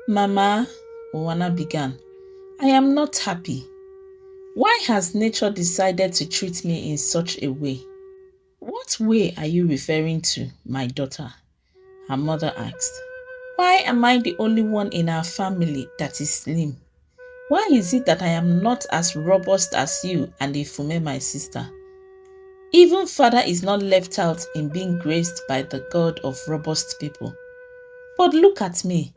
Mama, Uwana began, I am not happy. Why has nature decided to treat me in such a way? What way are you referring to, my daughter? Her mother asked. Why am I the only one in our family that is slim? Why is it that I am not as robust as you and Ifume, my sister? Even father is not left out in being graced by the God of robust people. But look at me.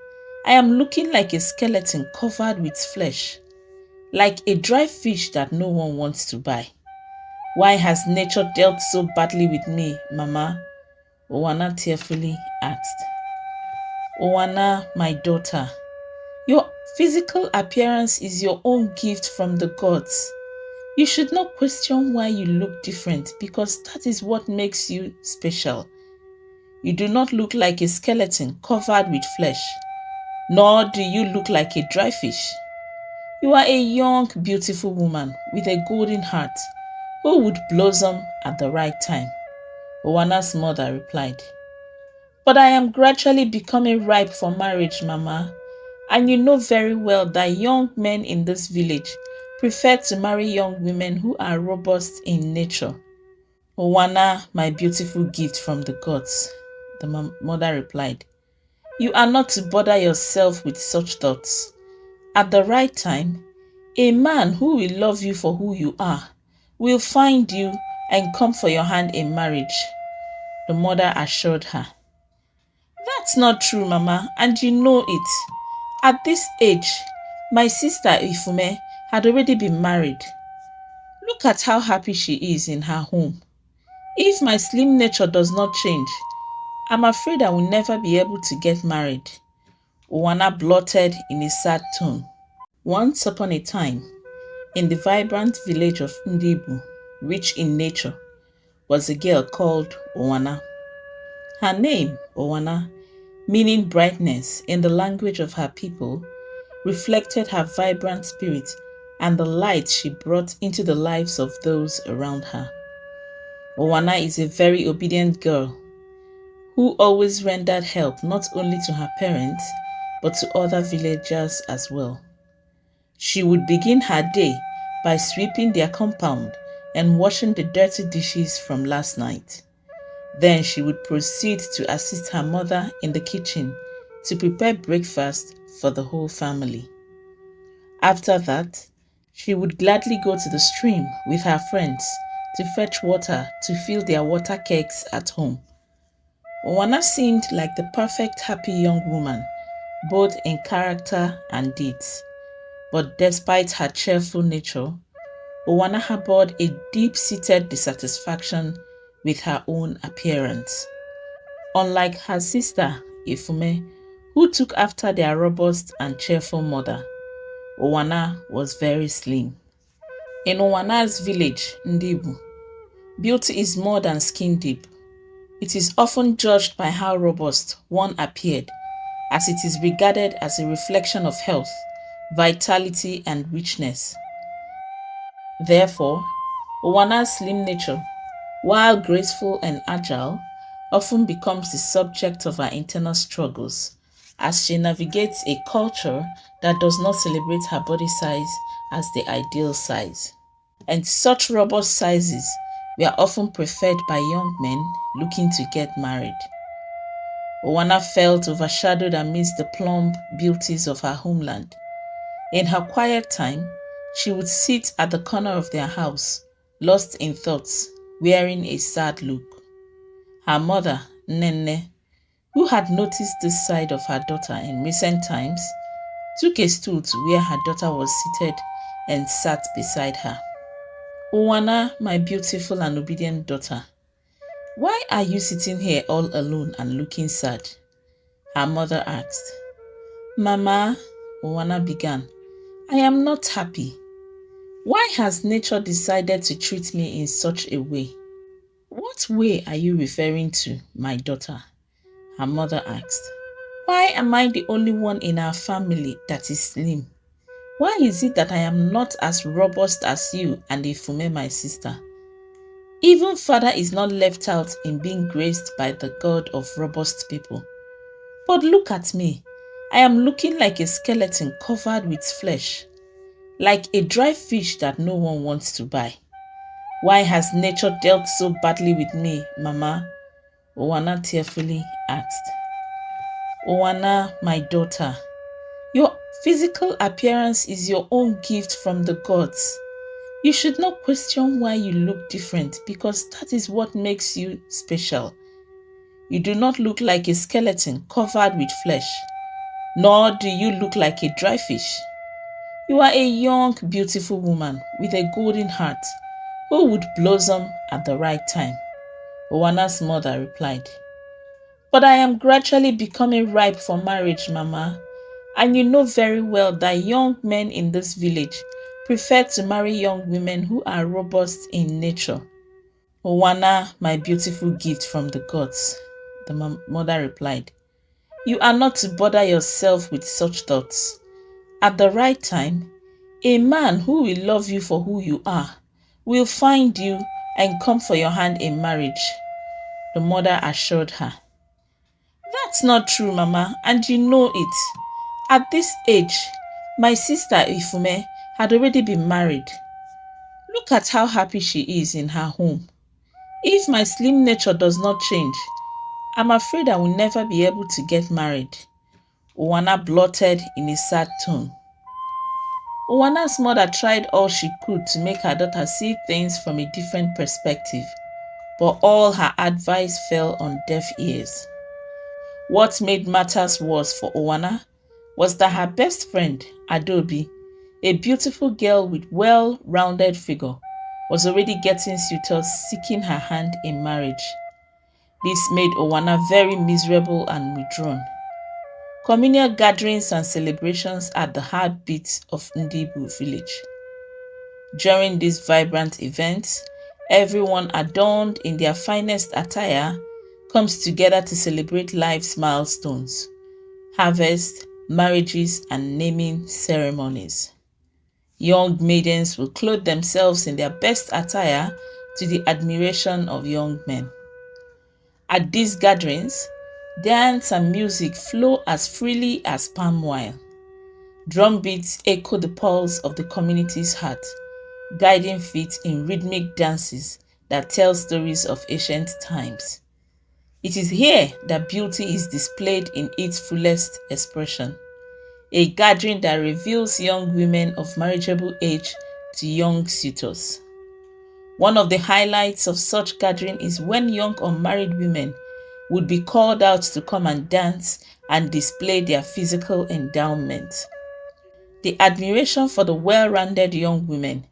I am looking like a skeleton covered with flesh, like a dry fish that no one wants to buy. Why has nature dealt so badly with me, Mama? Uwana tearfully asked. Uwana, my daughter, your physical appearance is your own gift from the gods. You should not question why you look different because that is what makes you special. You do not look like a skeleton covered with flesh, nor do you look like a dry fish. You are a young, beautiful woman with a golden heart who would blossom at the right time, Owana's mother replied. But I am gradually becoming ripe for marriage, Mama, and you know very well that young men in this village prefer to marry young women who are robust in nature. Uwana, my beautiful gift from the gods, the mother replied. You are not to bother yourself with such thoughts. At the right time, a man who will love you for who you are will find you and come for your hand in marriage, the mother assured her. That's not true, Mama, and you know it. At this age, my sister Ifume had already been married. Look at how happy she is in her home. If my slim nature does not change, I'm afraid I will never be able to get married, Uwana blurted in a sad tone. Once upon a time, in the vibrant village of Ndibu, rich in nature, was a girl called Uwana. Her name, Uwana, meaning brightness in the language of her people, reflected her vibrant spirit and the light she brought into the lives of those around her. Uwana is a very obedient girl who always rendered help not only to her parents but to other villagers as well. She would begin her day by sweeping their compound and washing the dirty dishes from last night. Then she would proceed to assist her mother in the kitchen to prepare breakfast for the whole family. After that, she would gladly go to the stream with her friends to fetch water to fill their water kegs at home. Uwana seemed like the perfect happy young woman, both in character and deeds. But despite her cheerful nature, Uwana harbored a deep-seated dissatisfaction with her own appearance. Unlike her sister, Ifume, who took after their robust and cheerful mother, Uwana was very slim. In Uwana's village, Ndibu, beauty is more than skin deep. It is often judged by how robust one appeared, as it is regarded as a reflection of health, vitality, and richness. Therefore, Uwana's slim nature, while graceful and agile, often becomes the subject of her internal struggles as she navigates a culture that does not celebrate her body size as the ideal size. And such robust sizes were often preferred by young men looking to get married. Uwana felt overshadowed amidst the plump beauties of her homeland. In her quiet time, she would sit at the corner of their house, lost in thoughts, wearing a sad look. Her mother, Nene, who had noticed this side of her daughter in recent times, took a stool to where her daughter was seated and sat beside her. Uwana, my beautiful and obedient daughter, why are you sitting here all alone and looking sad? Her mother asked. Mama, Uwana began, I am not happy. Why has nature decided to treat me in such a way? What way are you referring to, my daughter? Her mother asked. Why am I the only one in our family that is slim? Why is it that I am not as robust as you and Ifume, my sister? Even father is not left out in being graced by the God of robust people. But look at me. I am looking like a skeleton covered with flesh, like a dry fish that no one wants to buy. Why has nature dealt so badly with me, Mama? Uwana tearfully asked. Uwana, my daughter, your physical appearance is your own gift from the gods. You should not question why you look different because that is what makes you special. You do not look like a skeleton covered with flesh, nor do you look like a dry fish. You are a young, beautiful woman with a golden heart who would blossom at the right time. Owana's mother replied. But I am gradually becoming ripe for marriage, Mama. And you know very well that young men in this village prefer to marry young women who are robust in nature. Uwana, my beautiful gift from the gods, the mother replied. You are not to bother yourself with such thoughts. At the right time, a man who will love you for who you are will find you and come for your hand in marriage, the mother assured her. That's not true, Mama, and you know it. At this age, my sister Ifume had already been married. Look at how happy she is in her home. If my slim nature does not change, I'm afraid I will never be able to get married. Uwana blurted in a sad tone. Uwana's mother tried all she could to make her daughter see things from a different perspective, but all her advice fell on deaf ears. What made matters worse for Uwana was that her best friend, Adobe, a beautiful girl with well-rounded figure, was already getting suitors seeking her hand in marriage. This made Uwana very miserable and withdrawn. Communal gatherings and celebrations are the heartbeat of Ndibu village. During these vibrant events, everyone adorned in their finest attire comes together to celebrate life's milestones, harvest, marriages, and naming ceremonies. Young maidens will clothe themselves in their best attire to the admiration of young men. At these gatherings, dance and music flow as freely as palm wine. Drum beats echo the pulse of the community's heart, guiding feet in rhythmic dances that tell stories of ancient times. It is here that beauty is displayed in its fullest expression, a gathering that reveals young women of marriageable age to young suitors. One of the highlights of such gathering is when young unmarried women would be called out to come and dance and display their physical endowment. The admiration for the well-rounded young women,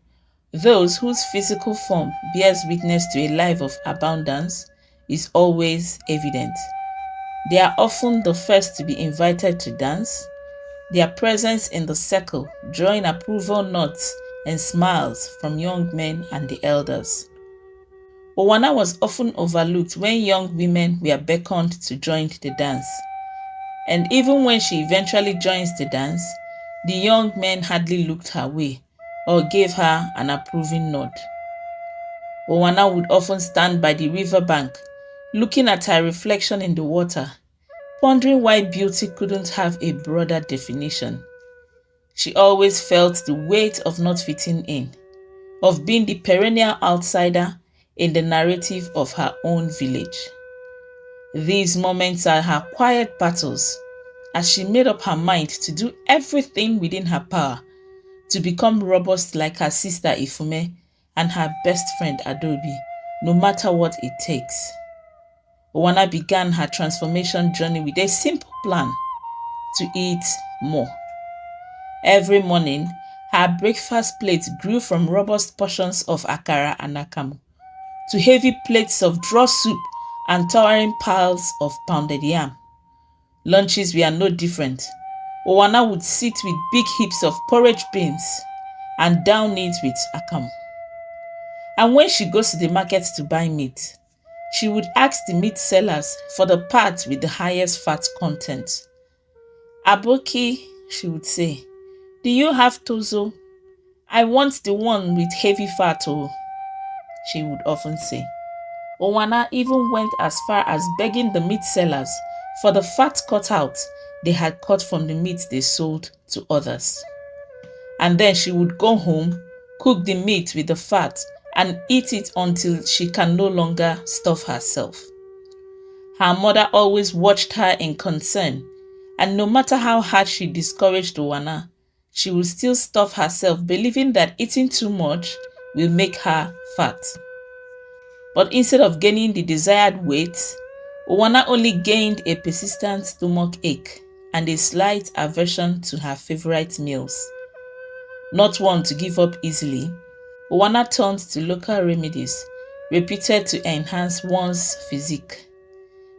those whose physical form bears witness to a life of abundance, is always evident. They are often the first to be invited to dance, their presence in the circle drawing approval nods and smiles from young men and the elders. Uwana was often overlooked when young women were beckoned to join the dance. And even when she eventually joins the dance, the young men hardly looked her way or gave her an approving nod. Uwana would often stand by the riverbank, looking at her reflection in the water, pondering why beauty couldn't have a broader definition. She always felt the weight of not fitting in, of being the perennial outsider in the narrative of her own village. These moments are her quiet battles as she made up her mind to do everything within her power to become robust like her sister Ifume and her best friend Adobe, no matter what it takes. Uwana began her transformation journey with a simple plan: to eat more. Every morning, her breakfast plate grew from robust portions of akara and akamu to heavy plates of draw soup and towering piles of pounded yam. Lunches were no different. Uwana would sit with big heaps of porridge beans and down it with akamu. And when she goes to the market to buy meat, she would ask the meat sellers for the part with the highest fat content. Aboki, she would say, do you have tozo? I want the one with heavy fat, oh, she would often say. Uwana even went as far as begging the meat sellers for the fat cut out they had cut from the meat they sold to others. And then she would go home, cook the meat with the fat, and eat it until she can no longer stuff herself. Her mother always watched her in concern, and no matter how hard she discouraged Uwana, she would still stuff herself, believing that eating too much will make her fat. But instead of gaining the desired weight, Uwana only gained a persistent stomach ache and a slight aversion to her favorite meals. Not one to give up easily, Uwana turned to local remedies reputed to enhance one's physique.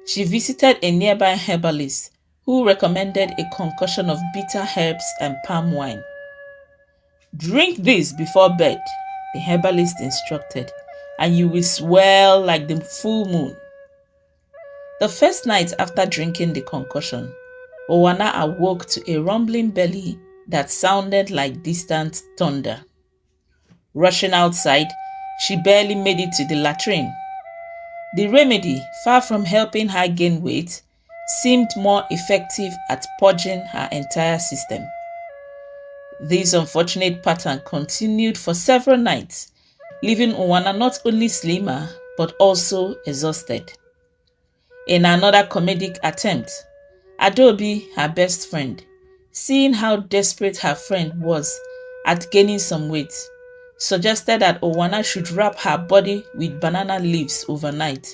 She visited a nearby herbalist who recommended a concoction of bitter herbs and palm wine. "Drink this before bed," the herbalist instructed, "and you will swell like the full moon." The first night after drinking the concoction, Uwana awoke to a rumbling belly that sounded like distant thunder. Rushing outside, she barely made it to the latrine. The remedy, far from helping her gain weight, seemed more effective at purging her entire system. This unfortunate pattern continued for several nights, leaving Uwana not only slimmer but also exhausted. In another comedic attempt, Adaobi, her best friend, seeing how desperate her friend was at gaining some weight, suggested that Uwana should wrap her body with banana leaves overnight,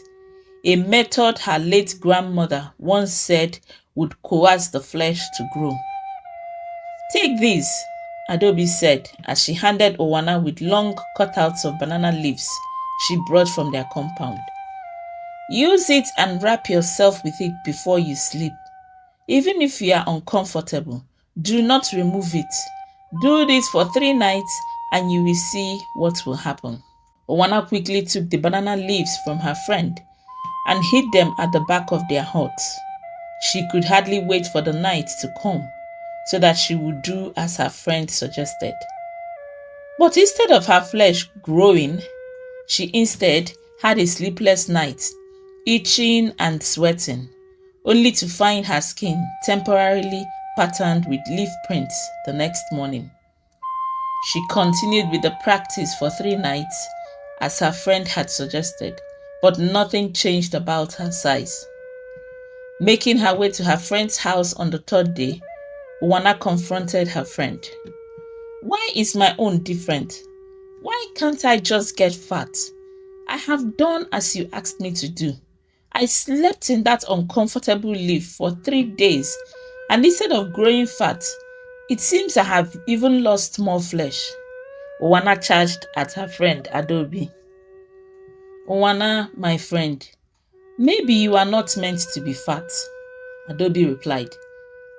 a method her late grandmother once said would coax the flesh to grow. "Take this," Adaobi said as she handed Uwana with long cutouts of banana leaves she brought from their compound. "Use it and wrap yourself with it before you sleep. Even if you are uncomfortable, do not remove it. Do this for 3 nights and you will see what will happen." Uwana quickly took the banana leaves from her friend and hid them at the back of their hut. She could hardly wait for the night to come so that she would do as her friend suggested. But instead of her flesh growing, she instead had a sleepless night, itching and sweating, only to find her skin temporarily patterned with leaf prints the next morning. She continued with the practice for 3 nights as her friend had suggested, but nothing changed about her size. Making her way to her friend's house on the 3rd day, Uwana confronted her friend. "Why is my own different? Why can't I just get fat? I have done as you asked me to do. I slept in that uncomfortable leaf for 3 days, and instead of growing fat, it seems I have even lost more flesh." Uwana charged at her friend Adaobi. "Uwana, my friend, maybe you are not meant to be fat," Adaobi replied.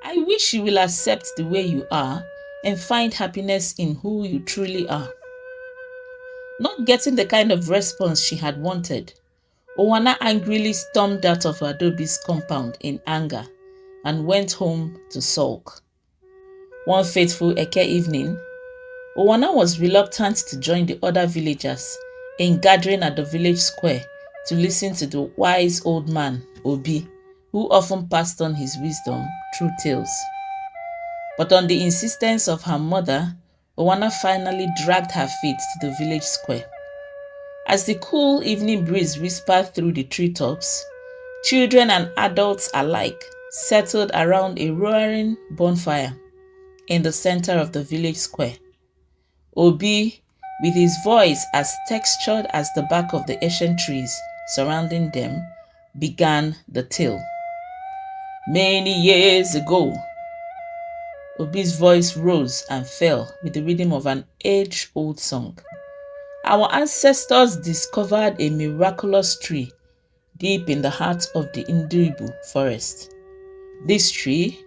"I wish you will accept the way you are and find happiness in who you truly are." Not getting the kind of response she had wanted, Uwana angrily stormed out of Adaobi's compound in anger and went home to sulk. One fateful Eke evening, Uwana was reluctant to join the other villagers in gathering at the village square to listen to the wise old man, Obi, who often passed on his wisdom through tales. But on the insistence of her mother, Uwana finally dragged her feet to the village square. As the cool evening breeze whispered through the treetops, children and adults alike settled around a roaring bonfire in the center of the village square. Obi, with his voice as textured as the bark of the ancient trees surrounding them, began the tale. "Many years ago," Obi's voice rose and fell with the rhythm of an age-old song, "our ancestors discovered a miraculous tree deep in the heart of the Induibu forest. This tree,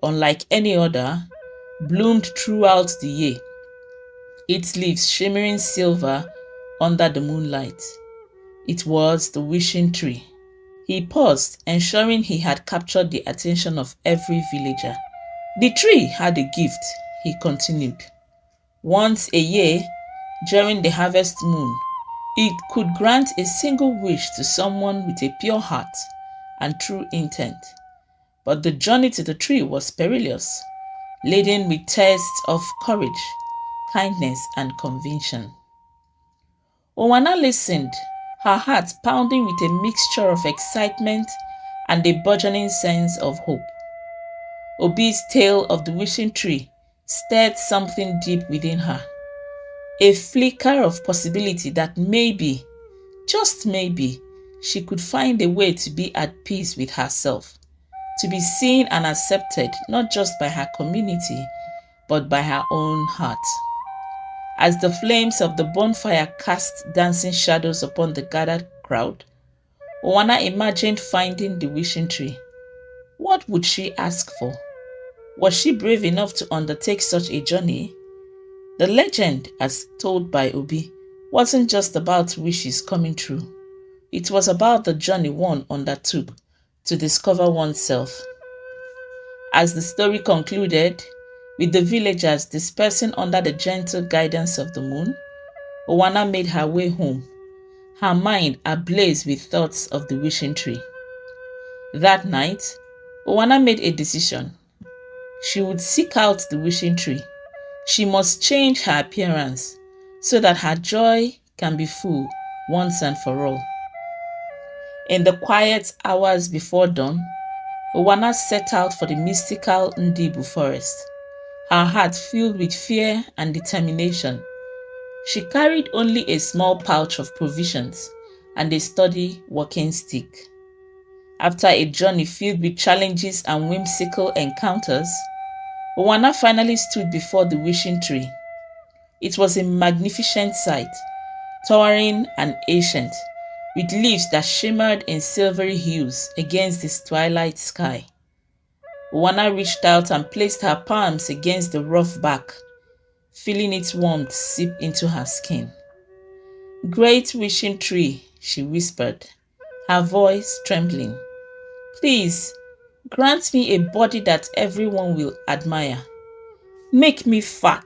unlike any other, bloomed throughout the year, its leaves shimmering silver under the moonlight. It was the wishing tree." He paused, ensuring he had captured the attention of every villager. "The tree had a gift," he continued. "Once a year, during the harvest moon, it could grant a single wish to someone with a pure heart and true intent. but the journey to the tree was perilous, laden with tests of courage, kindness, and conviction. Uwana listened, her heart pounding with a mixture of excitement and a burgeoning sense of hope. Obi's tale of the wishing tree stirred something deep within her, a flicker of possibility that maybe, just maybe, she could find a way to be at peace with herself, to be seen and accepted not just by her community, but by her own heart. As the flames of the bonfire cast dancing shadows upon the gathered crowd, Uwana imagined finding the wishing tree. What would she ask for? Was she brave enough to undertake such a journey? The legend, as told by Obi, wasn't just about wishes coming true. It was about the journey one undertook to discover oneself. As the story concluded, with the villagers dispersing under the gentle guidance of the moon, Uwana made her way home, her mind ablaze with thoughts of the wishing tree. That night, Uwana made a decision. She would seek out the wishing tree. She must change her appearance so that her joy can be full once and for all. In the quiet hours before dawn, Uwana set out for the mystical Ndibu forest, her heart filled with fear and determination. She carried only a small pouch of provisions and a sturdy walking stick. After a journey filled with challenges and whimsical encounters, Uwana finally stood before the wishing tree. It was a magnificent sight, towering and ancient, with leaves that shimmered in silvery hues against the twilight sky. Uwana reached out and placed her palms against the rough bark, feeling its warmth seep into her skin. "Great wishing tree," she whispered, her voice trembling. "Please, grant me a body that everyone will admire. Make me fat.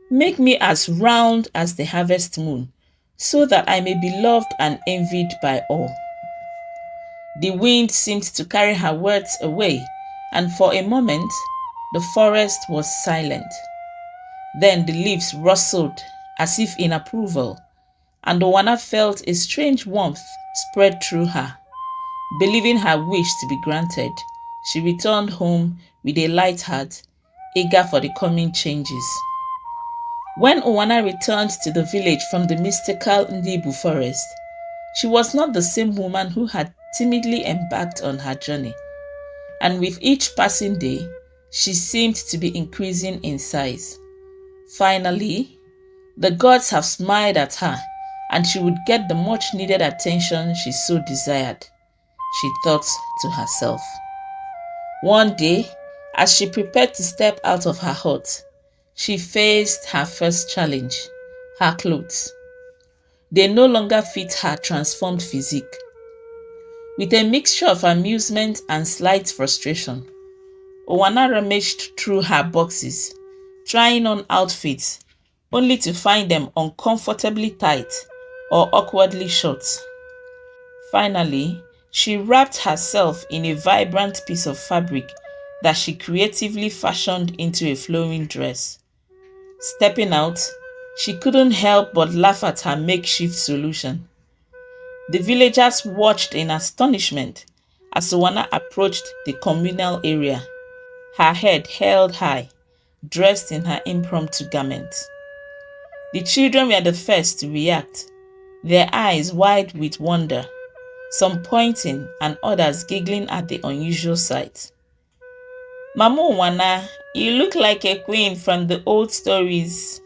Make me as round as the harvest moon, so that I may be loved and envied by all." The wind seemed to carry her words away, and for a moment, the forest was silent. Then the leaves rustled as if in approval, and Uwana felt a strange warmth spread through her. Believing her wish to be granted, she returned home with a light heart, eager for the coming changes. When Uwana returned to the village from the mystical Ndibu forest, she was not the same woman who had timidly embarked on her journey, and with each passing day, she seemed to be increasing in size. Finally, the gods have smiled at her, and she would get the much-needed attention she so desired, she thought to herself. One day, as she prepared to step out of her hut, she faced her first challenge, her clothes. They no longer fit her transformed physique. With a mixture of amusement and slight frustration, Uwana rummaged through her boxes, trying on outfits, only to find them uncomfortably tight or awkwardly short. Finally, she wrapped herself in a vibrant piece of fabric that she creatively fashioned into a flowing dress. Stepping out, she couldn't help but laugh at her makeshift solution. The villagers watched in astonishment as Uwana approached the communal area, her head held high, dressed in her impromptu garment. The children were the first to react, their eyes wide with wonder, some pointing and others giggling at the unusual sight. "Mama Uwana, you look like a queen from the old stories,"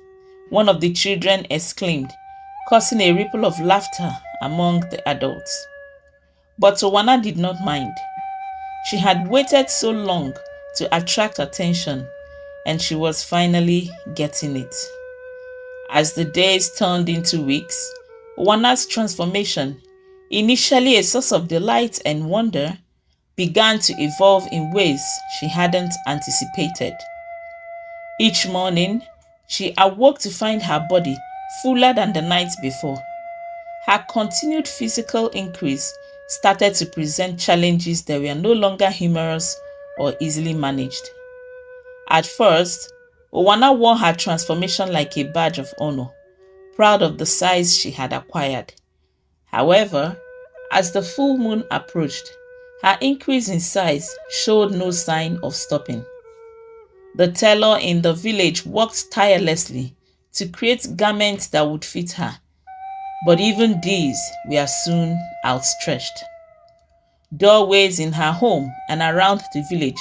one of the children exclaimed, causing a ripple of laughter among the adults. But Uwana did not mind. She had waited so long to attract attention, and she was finally getting it. As the days turned into weeks, Uwana's transformation, initially a source of delight and wonder, began to evolve in ways she hadn't anticipated. Each morning, she awoke to find her body fuller than the night before. Her continued physical increase started to present challenges that were no longer humorous or easily managed. At first, Uwana wore her transformation like a badge of honor, proud of the size she had acquired. However, as the full moon approached, her increase in size showed no sign of stopping. The tailor in the village worked tirelessly to create garments that would fit her, but even these were soon outstretched. Doorways in her home and around the village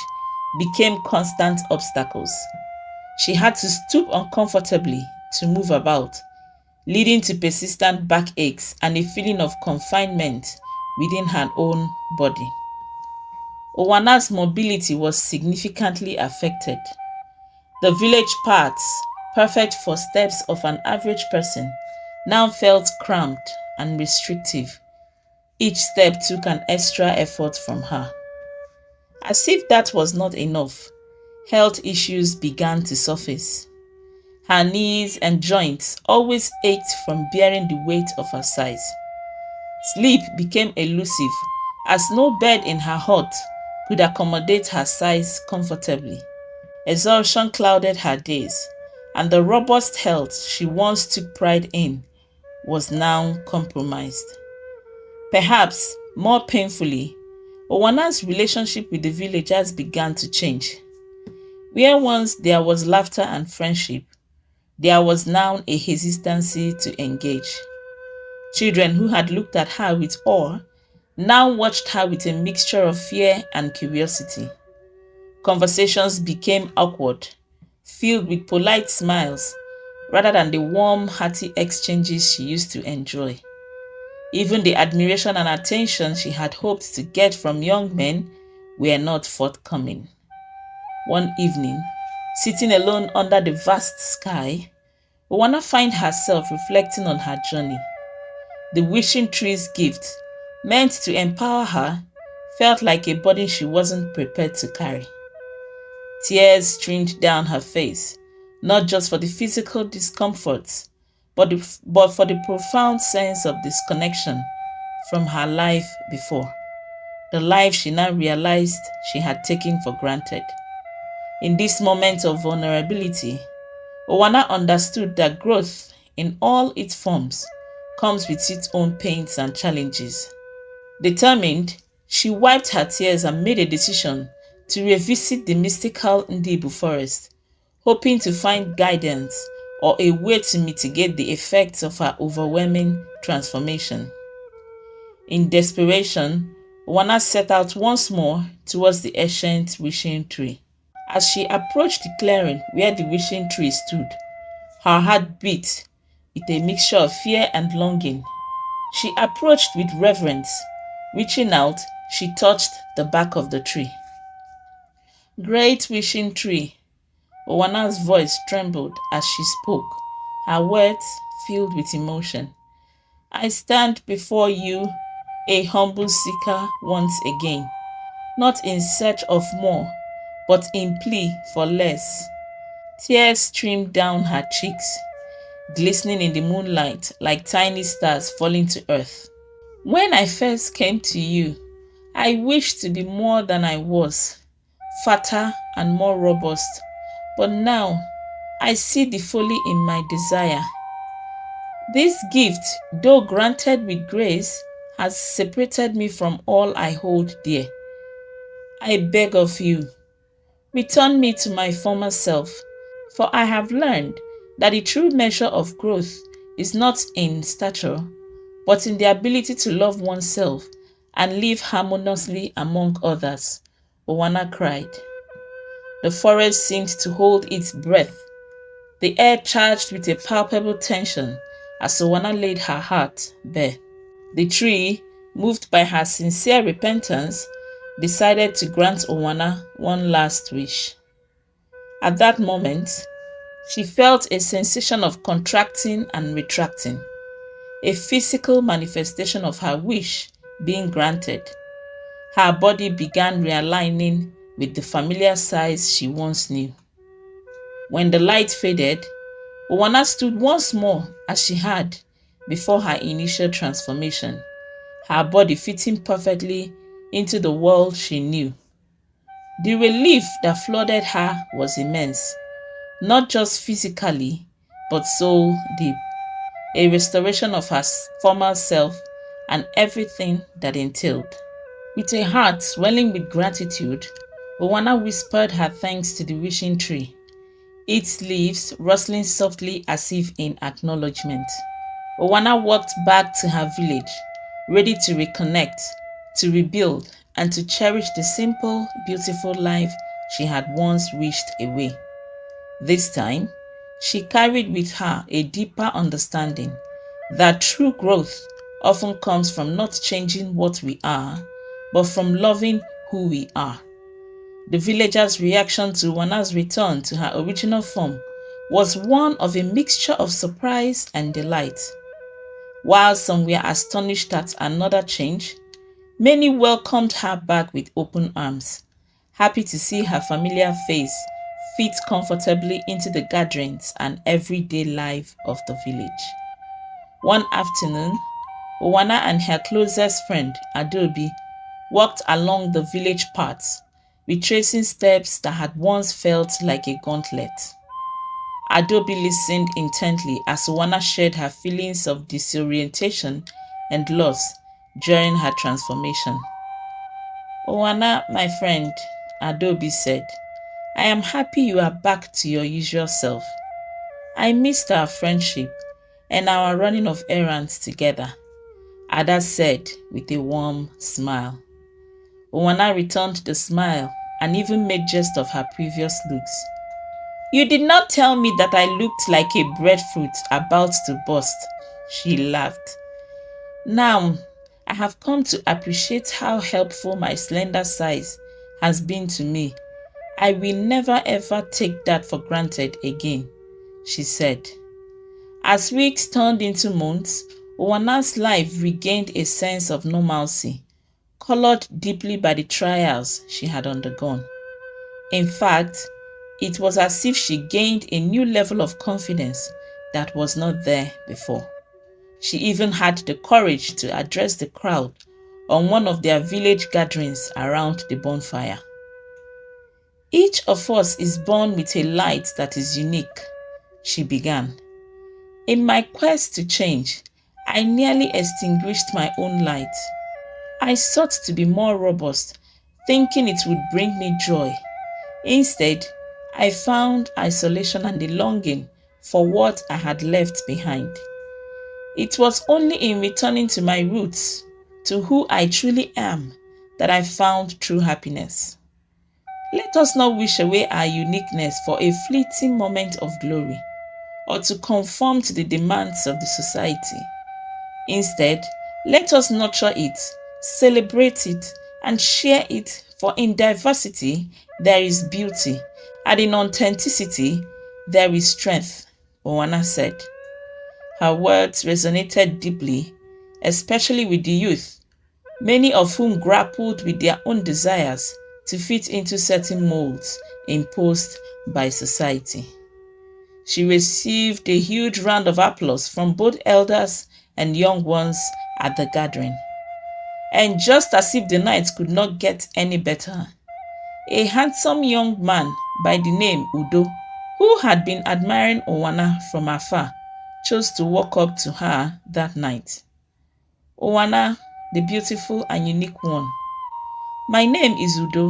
became constant obstacles. She had to stoop uncomfortably to move about, leading to persistent backaches and a feeling of confinement within her own body. Owana's mobility was significantly affected. The village paths, perfect for steps of an average person, now felt cramped and restrictive. Each step took an extra effort from her. As if that was not enough, health issues began to surface. Her knees and joints always ached from bearing the weight of her size. Sleep became elusive, as no bed in her hut could accommodate her size comfortably. Exhaustion clouded her days, and the robust health she once took pride in was now compromised. Perhaps more painfully, Owana's relationship with the villagers began to change. Where once there was laughter and friendship, there was now a hesitancy to engage. Children who had looked at her with awe now watched her with a mixture of fear and curiosity. Conversations became awkward, filled with polite smiles rather than the warm, hearty exchanges she used to enjoy. Even the admiration and attention she had hoped to get from young men were not forthcoming. One evening, sitting alone under the vast sky, Uwana found herself reflecting on her journey. The wishing tree's gift, meant to empower her, felt like a burden she wasn't prepared to carry. Tears streamed down her face, not just for the physical discomforts, but for the profound sense of disconnection from her life before, the life she now realized she had taken for granted. In this moment of vulnerability, Uwana understood that growth in all its forms comes with its own pains and challenges. Determined, she wiped her tears and made a decision to revisit the mystical Ndibu forest, hoping to find guidance or a way to mitigate the effects of her overwhelming transformation. In desperation, Uwana set out once more towards the ancient wishing tree. As she approached the clearing where the wishing tree stood, her heart beat with a mixture of fear and longing. She approached with reverence. Reaching out, she touched the bark of the tree. "Great wishing tree," Owana's voice trembled as she spoke, her words filled with emotion. "I stand before you, a humble seeker once again, not in search of more, but in plea for less." Tears streamed down her cheeks, glistening in the moonlight like tiny stars falling to earth. "When I first came to you, I wished to be more than I was, fatter and more robust. But now, I see the folly in my desire. This gift, though granted with grace, has separated me from all I hold dear. I beg of you, return me to my former self, for I have learned that the true measure of growth is not in stature, but in the ability to love oneself and live harmoniously among others," Uwana cried. The forest seemed to hold its breath, the air charged with a palpable tension as Uwana laid her heart bare. The tree, moved by her sincere repentance, decided to grant Uwana one last wish. At that moment, she felt a sensation of contracting and retracting, a physical manifestation of her wish being granted. Her body began realigning with the familiar size she once knew. When the light faded, Uwana stood once more as she had before her initial transformation, her body fitting perfectly into the world she knew. The relief that flooded her was immense, not just physically, but soul deep. A restoration of her former self and everything that entailed. With a heart swelling with gratitude, Uwana whispered her thanks to the wishing tree, its leaves rustling softly as if in acknowledgement. Uwana walked back to her village, ready to reconnect, to rebuild, and to cherish the simple, beautiful life she had once wished away. This time, she carried with her a deeper understanding that true growth often comes from not changing what we are, but from loving who we are. The villagers' reaction to Wana's return to her original form was one of a mixture of surprise and delight. While some were astonished at another change, many welcomed her back with open arms, happy to see her familiar face fit comfortably into the gatherings and everyday life of the village. One afternoon, Uwana and her closest friend, Adobe, walked along the village paths, retracing steps that had once felt like a gauntlet. Adobe listened intently as Uwana shared her feelings of disorientation and loss during her transformation. Uwana, my friend, Adobe said, I am happy you are back to your usual self. I missed our friendship and our running of errands together, Ada said with a warm smile. Uwana returned the smile and even made jest of her previous looks. You did not tell me that I looked like a breadfruit about to burst, she laughed. Now, I have come to appreciate how helpful my slender size has been to me. I will never ever take that for granted again, she said. As weeks turned into months, Uwana's life regained a sense of normalcy, colored deeply by the trials she had undergone. In fact, it was as if she gained a new level of confidence that was not there before. She even had the courage to address the crowd on one of their village gatherings around the bonfire. Each of us is born with a light that is unique, she began. In my quest to change, I nearly extinguished my own light. I sought to be more robust, thinking it would bring me joy. Instead, I found isolation and the longing for what I had left behind. It was only in returning to my roots, to who I truly am, that I found true happiness. Let us not wish away our uniqueness for a fleeting moment of glory, or to conform to the demands of the society. Instead, let us nurture it, celebrate it, and share it, for in diversity there is beauty, and in authenticity there is strength, Uwana said. Her words resonated deeply, especially with the youth, many of whom grappled with their own desires to fit into certain molds imposed by society. She received a huge round of applause from both elders and young ones at the gathering. And just as if the night could not get any better, a handsome young man by the name Udo, who had been admiring Uwana from afar, chose to walk up to her that night. Uwana, the beautiful and unique one, my name is Udo.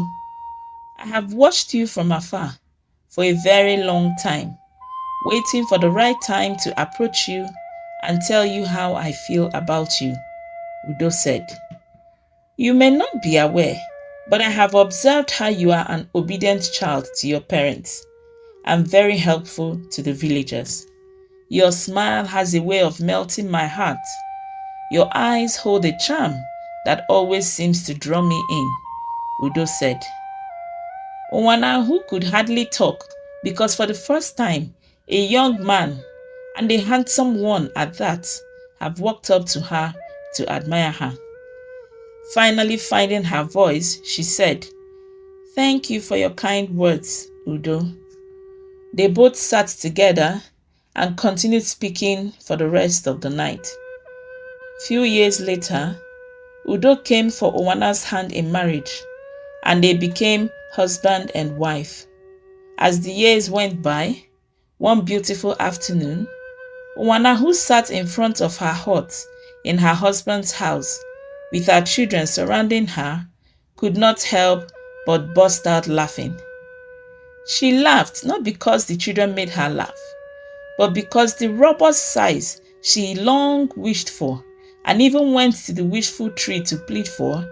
I have watched you from afar for a very long time, waiting for the right time to approach you and tell you how I feel about you, Udo said. You may not be aware, but I have observed how you are an obedient child to your parents and very helpful to the villagers. Your smile has a way of melting my heart. Your eyes hold a charm that always seems to draw me in, Udo said. Uwana, who could hardly talk because for the first time, a young man, and a handsome one at that, have walked up to her to admire her. Finally finding her voice, she said, Thank you for your kind words, Udo. They both sat together and continued speaking for the rest of the night. Few years later, Udo came for Uwana's hand in marriage, and they became husband and wife. As the years went by, one beautiful afternoon, Uwana, who sat in front of her hut in her husband's house with her children surrounding her, could not help but burst out laughing. She laughed not because the children made her laugh, but because the robust size she long wished for and even went to the wishful tree to plead for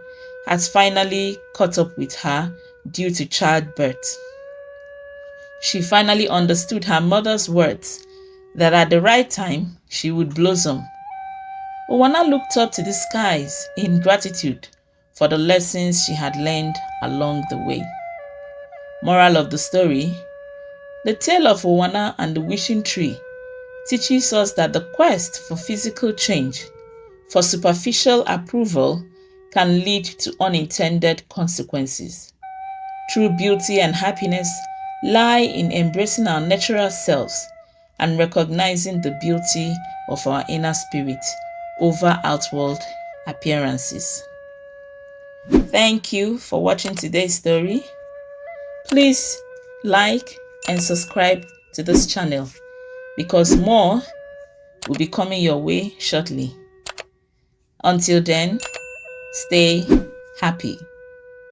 has finally caught up with her due to childbirth. She finally understood her mother's words that at the right time she would blossom. Uwana looked up to the skies in gratitude for the lessons she had learned along the way. Moral of the story: the tale of Uwana and the wishing tree teaches us that the quest for physical change, for superficial approval, can lead to unintended consequences. True beauty and happiness lie in embracing our natural selves and recognizing the beauty of our inner spirit over outward appearances. Thank you for watching today's story. Please like and subscribe to this channel because more will be coming your way shortly. Until then, stay happy.